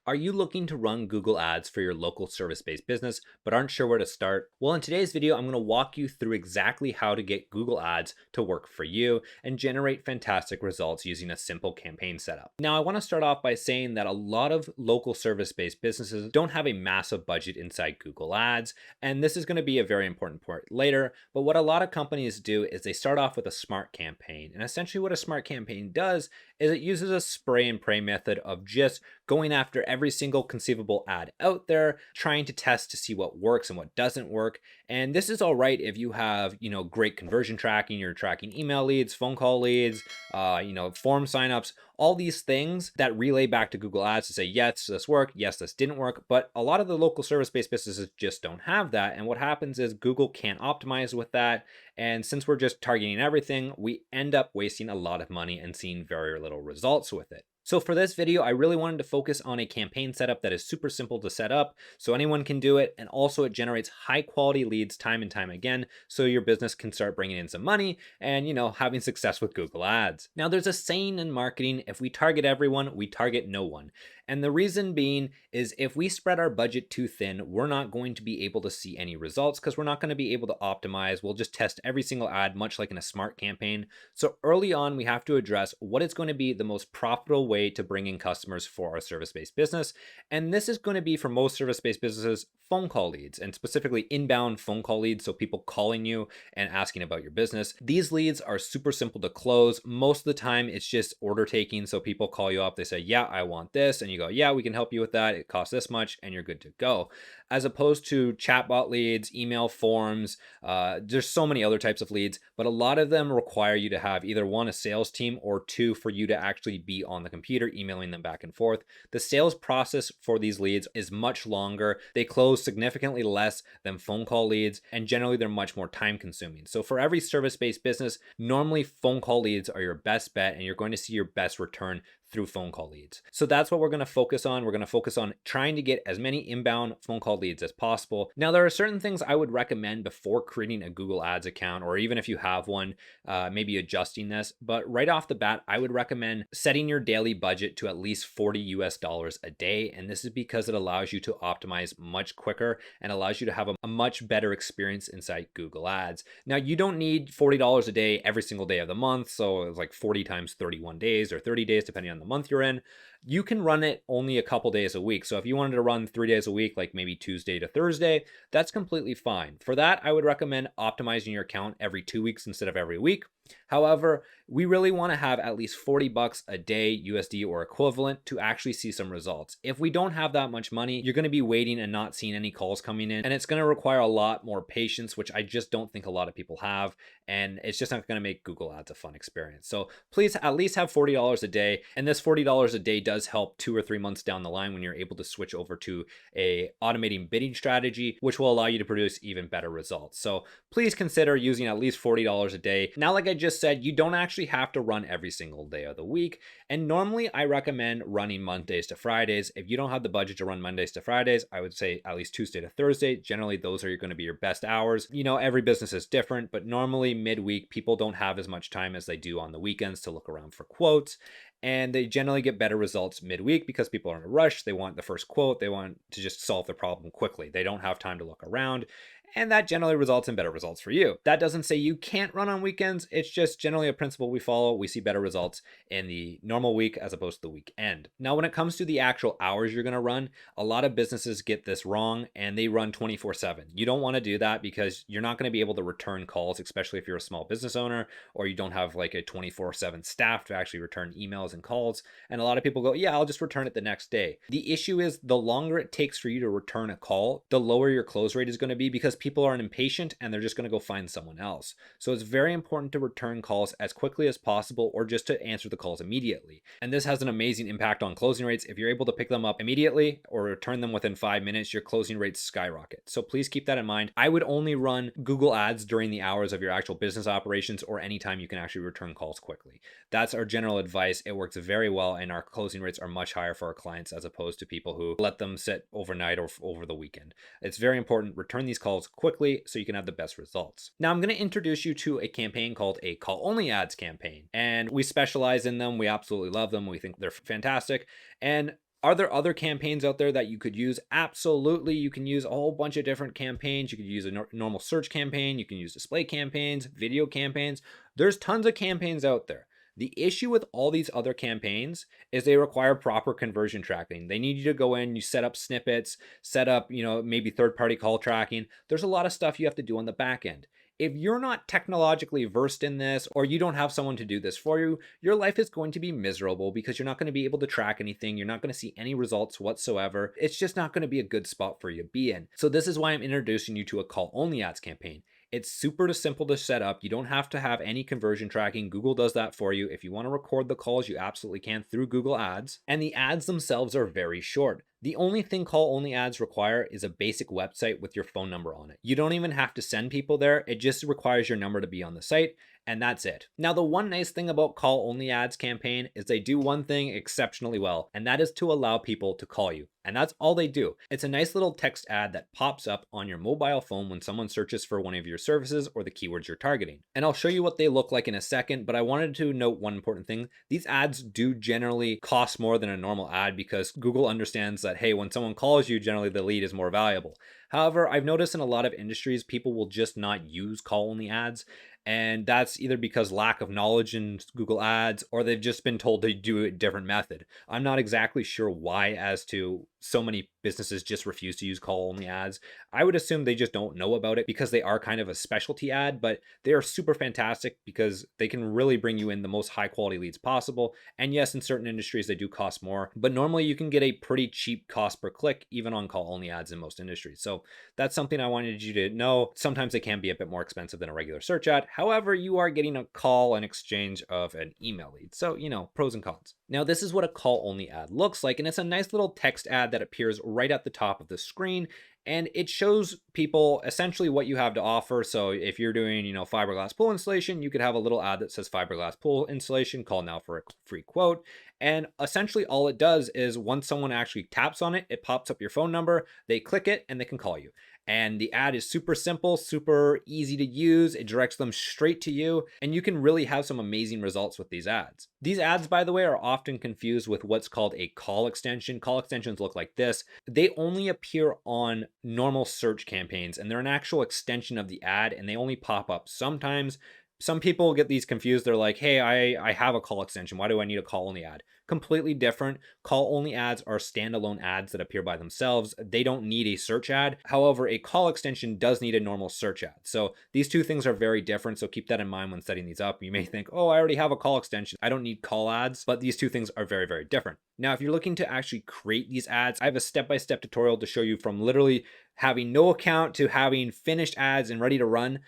Are you looking to run Google Ads for your local service-based business, but aren't sure where to start? Well, in today's video, I'm going to walk you through exactly how to get Google Ads to work for you and generate fantastic results using a simple campaign setup. Now, I want to start off by saying that a lot of local service-based businesses don't have a massive budget inside Google Ads, and this is going to be a very important part later. But what a lot of companies do is they start off with a smart campaign. And essentially what a smart campaign does is it uses a spray and pray method of just going after every single conceivable ad out there, trying to test to see what works and what doesn't work. And this is all right if you have, great conversion tracking, you're tracking email leads, phone call leads, form signups, all these things that relay back to Google Ads to say, yes, this worked, yes, this didn't work. But a lot of the local service-based businesses just don't have that. And what happens is Google can't optimize with that. And since we're just targeting everything, we end up wasting a lot of money and seeing very little results with it. So for this video, I really wanted to focus on a campaign setup that is super simple to set up so anyone can do it. And also it generates high quality leads time and time again so your business can start bringing in some money and, having success with Google Ads. Now there's a saying in marketing, if we target everyone, we target no one. And the reason being is if we spread our budget too thin, we're not going to be able to see any results because we're not going to be able to optimize. We'll just test every single ad, much like in a smart campaign. So early on, we have to address what is going to be the most profitable way to bring in customers for our service-based business. And this is going to be for most service-based businesses, phone call leads, and specifically inbound phone call leads. So people calling you and asking about your business. These leads are super simple to close. Most of the time it's just order taking. So people call you up, they say, yeah, I want this. And you go, yeah, we can help you with that. It costs this much and you're good to go. As opposed to chatbot leads, email forms, there's so many other types of leads, but a lot of them require you to have either one, a sales team, or two, for you to actually be on the computer emailing them back and forth. The sales process for these leads is much longer. They close significantly less than phone call leads, and generally they're much more time consuming. So for every service-based business, normally phone call leads are your best bet and you're going to see your best return through phone call leads. So that's what we're going to focus on. We're going to focus on trying to get as many inbound phone call leads as possible. Now, there are certain things I would recommend before creating a Google Ads account, or even if you have one, maybe adjusting this. But right off the bat, I would recommend setting your daily budget to at least $40 a day. And this is because it allows you to optimize much quicker and allows you to have a much better experience inside Google Ads. Now, you don't need $40 a day every single day of the month. So it's like 40 times 31 days or 30 days, depending on the month you're in. You can run it only a couple days a week. So if you wanted to run 3 days a week, like maybe Tuesday to Thursday, that's completely fine. For that, I would recommend optimizing your account every 2 weeks instead of every week. However, we really want to have at least $40 a day USD or equivalent to actually see some results. If we don't have that much money, you're going to be waiting and not seeing any calls coming in. And it's going to require a lot more patience, which I just don't think a lot of people have. And it's just not going to make Google Ads a fun experience. So please at least have $40 a day. And this $40 a day does help 2 or 3 months down the line when you're able to switch over to a automating bidding strategy, which will allow you to produce even better results. So please consider using at least $40 a day. Now, like I just said, you don't actually have to run every single day of the week. And normally I recommend running Mondays to Fridays. If you don't have the budget to run Mondays to Fridays, I would say at least Tuesday to Thursday. Generally, those are going to be your best hours. Every business is different, but normally midweek, people don't have as much time as they do on the weekends to look around for quotes. And they generally get better results midweek because people are in a rush. They want the first quote. They want to just solve the problem quickly. They don't have time to look around. And that generally results in better results for you. That doesn't say you can't run on weekends. It's just generally a principle we follow. We see better results in the normal week as opposed to the weekend. Now, when it comes to the actual hours you're going to run, a lot of businesses get this wrong and they run 24/7. You don't want to do that because you're not going to be able to return calls, especially if you're a small business owner or you don't have like a 24/7 staff to actually return emails and calls. And a lot of people go, yeah, I'll just return it the next day. The issue is the longer it takes for you to return a call, the lower your close rate is going to be because people are impatient and they're just going to go find someone else. So it's very important to return calls as quickly as possible or just to answer the calls immediately. And this has an amazing impact on closing rates. If you're able to pick them up immediately or return them within 5 minutes, your closing rates skyrocket. So please keep that in mind. I would only run Google Ads during the hours of your actual business operations or anytime you can actually return calls quickly. That's our general advice. It works very well and our closing rates are much higher for our clients as opposed to people who let them sit overnight or over the weekend. It's very important. Return these calls quickly so you can have the best results. Now I'm going to introduce you to a campaign called a call only ads campaign. And we specialize in them. We absolutely love them. We think they're fantastic. And Are there other campaigns out there that you could use? Absolutely. You can use a whole bunch of different campaigns. You could use a normal search campaign. You can use display campaigns, video campaigns. There's tons of campaigns out there. The issue with all these other campaigns is they require proper conversion tracking. They need you to go in, you set up snippets, set up, maybe third-party call tracking. There's a lot of stuff you have to do on the back end. If you're not technologically versed in this, or you don't have someone to do this for you, your life is going to be miserable because you're not going to be able to track anything. You're not going to see any results whatsoever. It's just not going to be a good spot for you to be in. So this is why I'm introducing you to a call only ads campaign. It's super simple to set up. You don't have to have any conversion tracking. Google does that for you. If you want to record the calls, you absolutely can through Google Ads. And the ads themselves are very short. The only thing call only ads require is a basic website with your phone number on it. You don't even have to send people there. It just requires your number to be on the site, and that's it. Now, the one nice thing about call only ads campaign is they do one thing exceptionally well, and that is to allow people to call you. And that's all they do. It's a nice little text ad that pops up on your mobile phone when someone searches for one of your services or the keywords you're targeting. And I'll show you what they look like in a second, but I wanted to note one important thing. These ads do generally cost more than a normal ad because Google understands that, hey, when someone calls you, generally the lead is more valuable. However, I've noticed in a lot of industries, people will just not use call only ads. And that's either because lack of knowledge in Google Ads, or they've just been told to do a different method. I'm not exactly sure why as to so many businesses just refuse to use call only ads. I would assume they just don't know about it because they are kind of a specialty ad, but they are super fantastic because they can really bring you in the most high quality leads possible. And yes, in certain industries, they do cost more, but normally you can get a pretty cheap cost per click, even on call only ads in most industries. So that's something I wanted you to know. Sometimes they can be a bit more expensive than a regular search ad. However, you are getting a call in exchange of an email lead. So, pros and cons. Now, this is what a call only ad looks like, and it's a nice little text ad that appears right at the top of the screen. And it shows people essentially what you have to offer. So if you're doing, fiberglass pool installation, you could have a little ad that says fiberglass pool installation, call now for a free quote. And essentially all it does is once someone actually taps on it, it pops up your phone number, they click it, and they can call you. And the ad is super simple, super easy to use. It directs them straight to you, and you can really have some amazing results with these ads. These ads, by the way, are often confused with what's called a call extension. Call extensions look like this. They only appear on normal search campaigns, and they're an actual extension of the ad, and they only pop up sometimes. Some people get these confused. They're like, hey, I have a call extension. Why do I need a call only ad? Completely different. Call only ads are standalone ads that appear by themselves. They don't need a search ad. However, a call extension does need a normal search ad. So these two things are very different. So keep that in mind when setting these up. You may think, oh, I already have a call extension. I don't need call ads, but these two things are very, very different. Now, if you're looking to actually create these ads, I have a step-by-step tutorial to show you from literally having no account to having finished ads and ready to run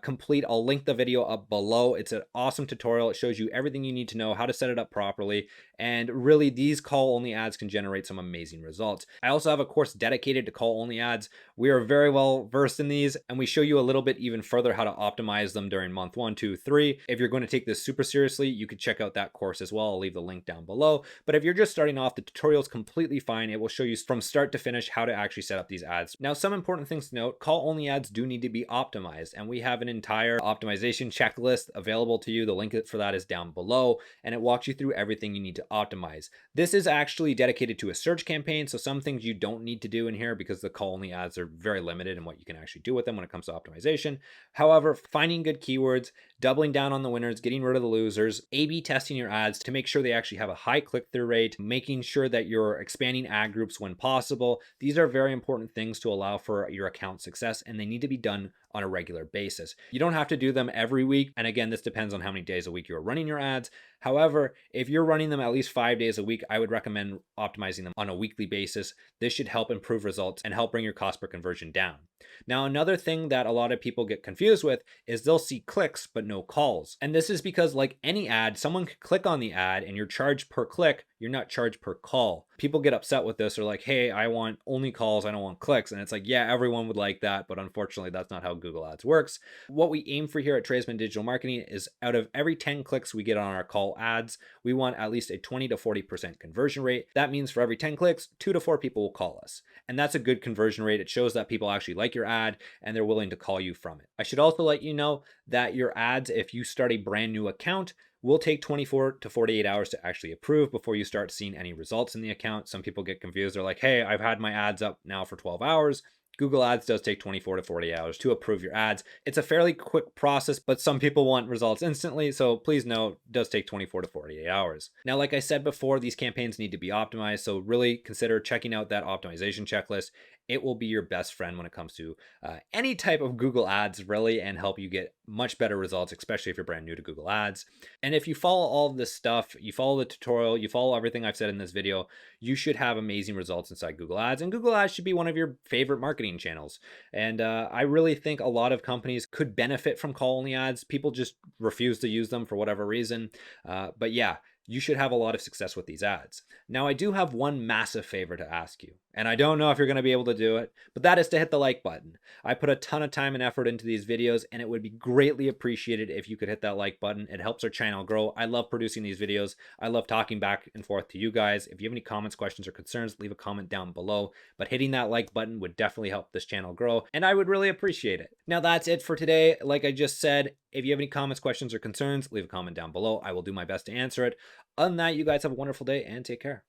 complete. I'll link the video up below. It's an awesome tutorial. It shows you everything you need to know, how to set it up properly. And really, these call only ads can generate some amazing results. I also have a course dedicated to call only ads. We are very well versed in these, and we show you a little bit even further how to optimize them during month 1, 2, 3. If you're going to take this super seriously, you could check out that course as well. I'll leave the link down below. But if you're just starting off, the tutorial is completely fine. It will show you from start to finish how to actually set up these ads. Now, some important things to note: call only ads do need to be optimized, and we have an entire optimization checklist available to you. The link for that is down below, and it walks you through everything you need to optimize. This is actually dedicated to a search campaign, so some things you don't need to do in here because the call only ads are very limited in what you can actually do with them when it comes to optimization. However, finding good keywords, doubling down on the winners, getting rid of the losers, A/B testing your ads to make sure they actually have a high click-through rate, making sure that you're expanding ad groups when possible. These are very important things to allow for your account success, and they need to be done on a regular basis. You don't have to do them every week. And again, this depends on how many days a week you're running your ads. However, if you're running them at least 5 days a week, I would recommend optimizing them on a weekly basis. This should help improve results and help bring your cost per conversion down. Now, another thing that a lot of people get confused with is they'll see clicks, but no calls. And this is because, like any ad, someone could click on the ad and you're charged per click. You're not charged per call. People get upset with this. They're like, hey, I want only calls. I don't want clicks. And it's like, yeah, everyone would like that. But unfortunately, that's not how Google Ads works. What we aim for here at Tradesman Digital Marketing is out of every 10 clicks we get on our call ads, we want at least a 20 to 40% conversion rate. That means for every 10 clicks, 2 to 4 people will call us. And that's a good conversion rate. It shows that people actually like your ad and they're willing to call you from it. I should also let you know that your ads, if you start a brand new account, will take 24 to 48 hours to actually approve before you start seeing any results in the account. Some people get confused. They're like, hey, I've had my ads up now for 12 hours. Google Ads does take 24 to 48 hours to approve your ads. It's a fairly quick process, but some people want results instantly. So please note, it does take 24 to 48 hours. Now, like I said before, these campaigns need to be optimized. So really consider checking out that optimization checklist. It will be your best friend when it comes to any type of Google Ads, really, and help you get much better results, especially if you're brand new to Google Ads. And if you follow all of this stuff, you follow the tutorial, you follow everything I've said in this video, you should have amazing results inside Google Ads. And Google Ads should be one of your favorite marketing channels. And I really think a lot of companies could benefit from call-only ads. People just refuse to use them for whatever reason. But yeah, you should have a lot of success with these ads. Now, I do have one massive favor to ask you, and I don't know if you're going to be able to do it, but that is to hit the like button. I put a ton of time and effort into these videos, and it would be greatly appreciated if you could hit that like button. It helps our channel grow. I love producing these videos. I love talking back and forth to you guys. If you have any comments, questions, or concerns, leave a comment down below. But hitting that like button would definitely help this channel grow, and I would really appreciate it. Now, that's it for today. Like I just said, if you have any comments, questions, or concerns, leave a comment down below. I will do my best to answer it. Other than that, you guys have a wonderful day and take care.